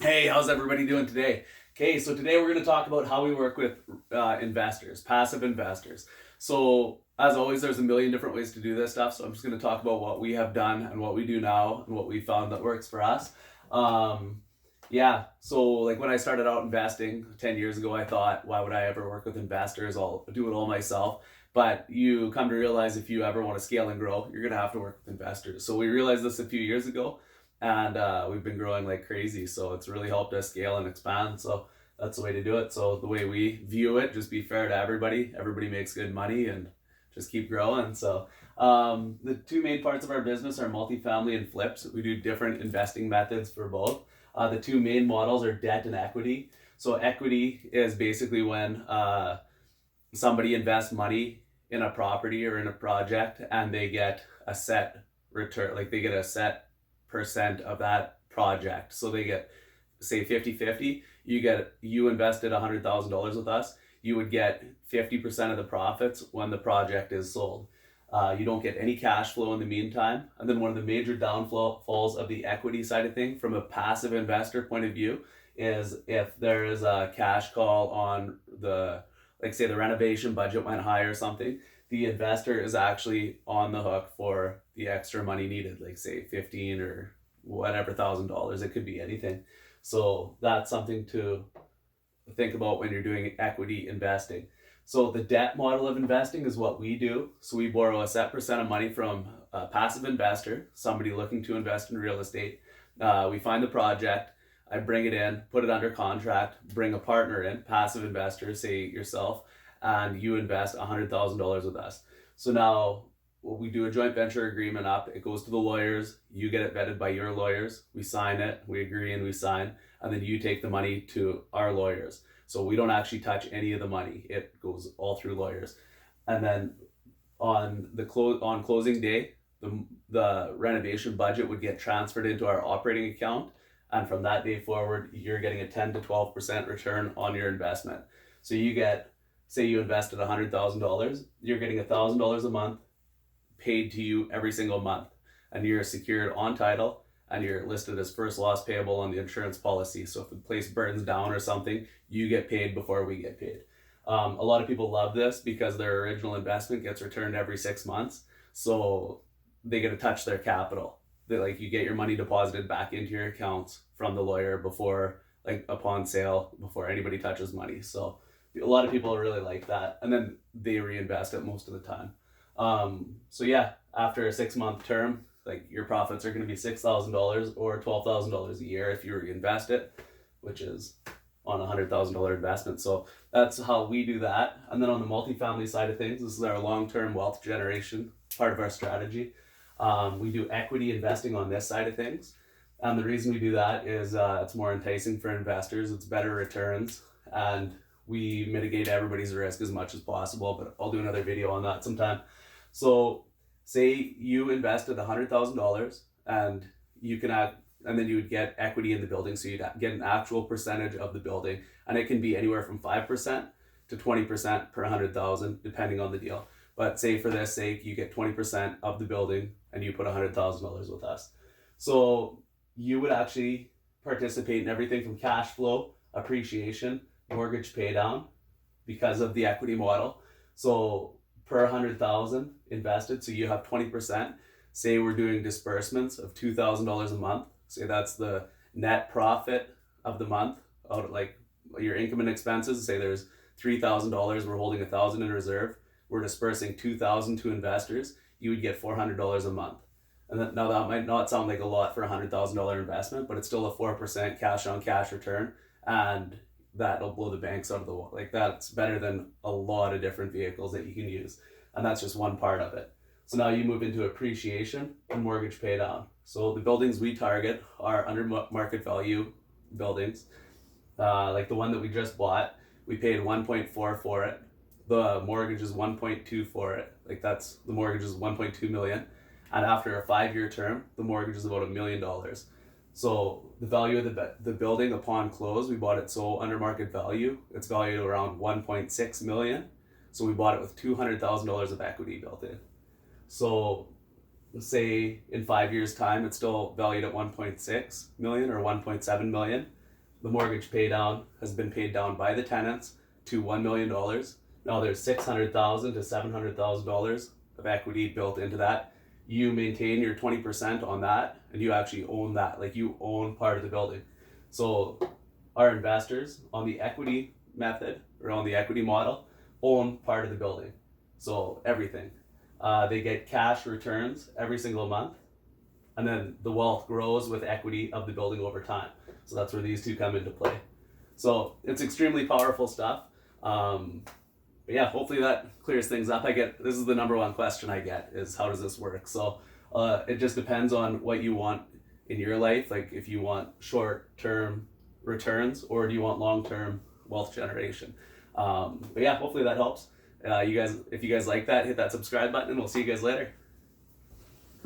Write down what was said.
Hey, how's everybody doing today? Okay, so today we're going to talk about how we work with investors, passive investors. So, as always, there's a million different ways to do this stuff. So, I'm just going to talk about what we have done and what we do now and what we found that works for us. Um, yeah, so like when I started out investing 10 years ago, I thought, why would I ever work with investors? I'll do it all myself. But you come to realize if you ever want to scale and grow, you're going to have to work with investors. So, we realized this a few years ago and we've been growing like crazy. So it's really helped us scale and expand. So that's the way to do it. So the way we view it, just be fair to everybody. Everybody makes good money and just keep growing. So the two main parts of our business are multifamily and flips. We do different investing methods for both. The two main models are debt and equity. So equity is basically when somebody invests money in a property or in a project and they get a set return, like they get a set percent of that project. So they get, say, 50-50. You invested $100,000 with us. You would get 50% of the profits when the project is sold. You don't get any cash flow in the meantime. And then one of the major downfalls of the equity side of thing from a passive investor point of view is if there is a cash call on the, like say the renovation budget went high or something, the investor is actually on the hook for the extra money needed, like say 15 or whatever $1,000. It could be anything. So that's something to think about when you're doing equity investing. So the debt model of investing is what we do. So we borrow a set percent of money from a passive investor, somebody looking to invest in real estate. We find the project, I bring it in, put it under contract, bring a partner in, passive investor, say yourself, and you invest $100,000 with us. So now we do a joint venture agreement up. It goes to the lawyers. You get it vetted by your lawyers. We sign it. We agree and we sign. And then you take the money to our lawyers. So we don't actually touch any of the money. It goes all through lawyers. And then on closing day, the renovation budget would get transferred into our operating account. And from that day forward, you're getting a 10 to 12% return on your investment. So you get, say you invested $100,000, you're getting $1,000 a month paid to you every single month, and you're secured on title and you're listed as first loss payable on the insurance policy. So if the place burns down or something, you get paid before we get paid. A lot of people love this because their original investment gets returned every 6 months, so they get to touch their capital. You get your money deposited back into your accounts from the lawyer before, like upon sale, before anybody touches money. So a lot of people really like that, and then they reinvest it most of the time. So yeah, after a 6 month term, like your profits are going to be $6,000 or $12,000 a year if you reinvest it, which is on a $100,000 investment. So that's how we do that. And then on the multifamily side of things, this is our long-term wealth generation part of our strategy. We do equity investing on this side of things. And the reason we do that is it's more enticing for investors. It's better returns, and we mitigate everybody's risk as much as possible. But I'll do another video on that sometime. So say you invested $100,000 and you can add, and then you would get equity in the building. So you'd get an actual percentage of the building, and it can be anywhere from 5% to 20% per 100,000, depending on the deal. But say for this sake, you get 20% of the building and you put $100,000 with us. So you would actually participate in everything from cash flow, appreciation, mortgage pay down because of the equity model. So per 100,000 invested, so you have 20%. Say we're doing disbursements of $2,000 a month. Say that's the net profit of the month out of like your income and expenses. Say there's $3,000, we're holding $1,000 in reserve. We're dispersing $2,000 to investors. You would get $400 a month. And now that might not sound like a lot for a $100,000 investment, but it's still a 4% cash on cash return, and that'll blow the banks out of the wall. Like that's better than a lot of different vehicles that you can use. And that's just one part of it. So now you move into appreciation and mortgage pay down. So the buildings we target are under market value buildings. Like the one that we just bought, we paid 1.4 for it. The mortgage is 1.2 for it. Like that's, the mortgage is 1.2 million. And after a 5-year term, the mortgage is about $1 million. So the value of the building upon close, we bought it so under market value. It's valued around 1.6 million. So we bought it with $200,000 of equity built in. So say in 5 years time, it's still valued at 1.6 million or 1.7 million. the mortgage pay down has been paid down by the tenants to $1 million. Now there's $600,000 to $700,000 of equity built into that. You maintain your 20% on that, and you actually own that. Like, you own part of the building. So our investors on the equity method, or on the equity model, own part of the building. So everything. They get cash returns every single month, and then the wealth grows with equity of the building over time. So that's where these two come into play. So it's extremely powerful stuff. But yeah, hopefully that clears things up. This is the number one question I get, is how does this work? So it just depends on what you want in your life. Like, if you want short-term returns, or do you want long-term wealth generation? But yeah, hopefully that helps. If you guys like that, hit that subscribe button, and we'll see you guys later.